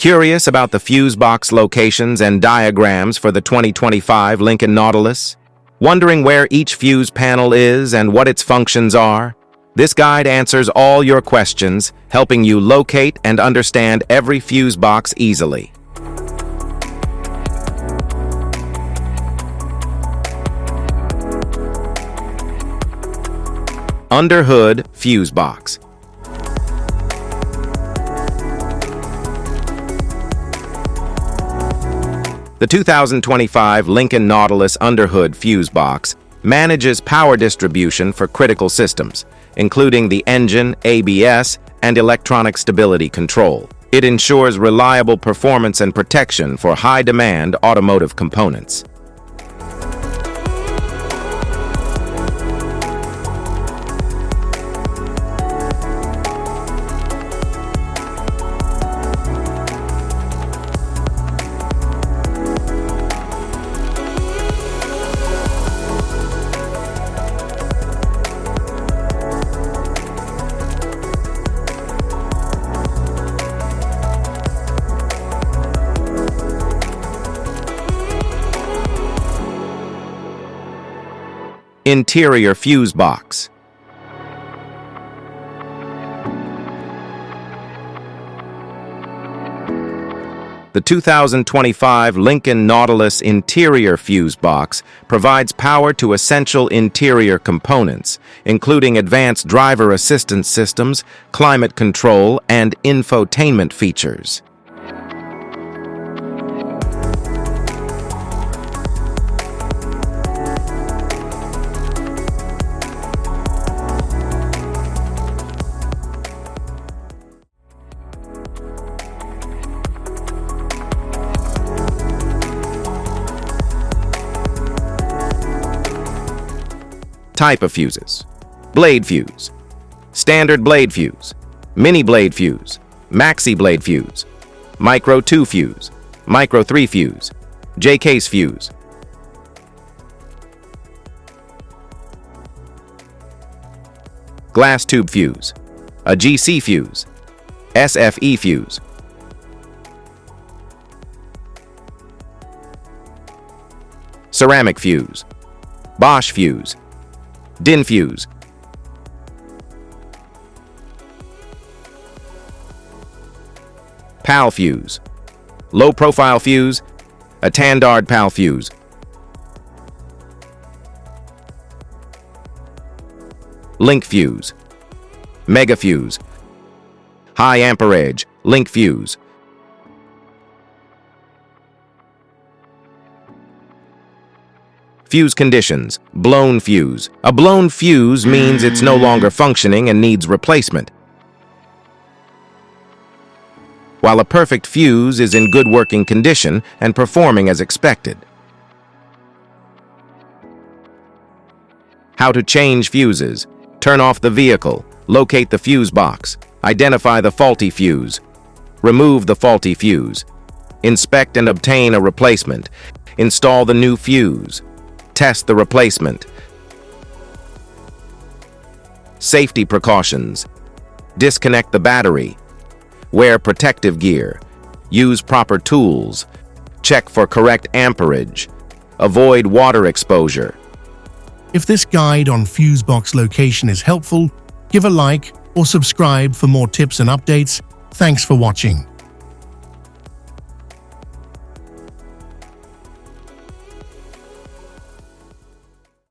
Curious about the fuse box locations and diagrams for the 2025 Lincoln Nautilus? Wondering where each fuse panel is and what its functions are? This guide answers all your questions, helping you locate and understand every fuse box easily. Under hood fuse box. The 2025 Lincoln Nautilus Underhood Fuse Box manages power distribution for critical systems, including the engine, ABS, and electronic stability control. It ensures reliable performance and protection for high-demand automotive components. Interior fuse box. The 2025 Lincoln Nautilus Interior Fuse Box provides power to essential interior components, including advanced driver assistance systems, climate control, and infotainment features. Type of fuses: blade fuse, standard blade fuse, mini blade fuse, maxi blade fuse, micro 2 fuse, micro 3 fuse, J-case fuse. Glass tube fuse, a GC fuse, SFE fuse. Ceramic fuse, Bosch fuse, DIN fuse. PAL fuse, low profile fuse, a Tandard PAL fuse. Link fuse, mega fuse, high amperage, link fuse. Fuse conditions: blown fuse. A blown fuse means it's no longer functioning and needs replacement, while a perfect fuse is in good working condition and performing as expected. How to change fuses: turn off the vehicle, locate the fuse box, identify the faulty fuse, remove the faulty fuse, inspect and obtain a replacement, install the new fuse, test the replacement. Safety precautions: disconnect the battery, wear protective gear, use proper tools, check for correct amperage, avoid water exposure. If this guide on fuse box location is helpful, give a like or subscribe for more tips and updates. Thanks for watching.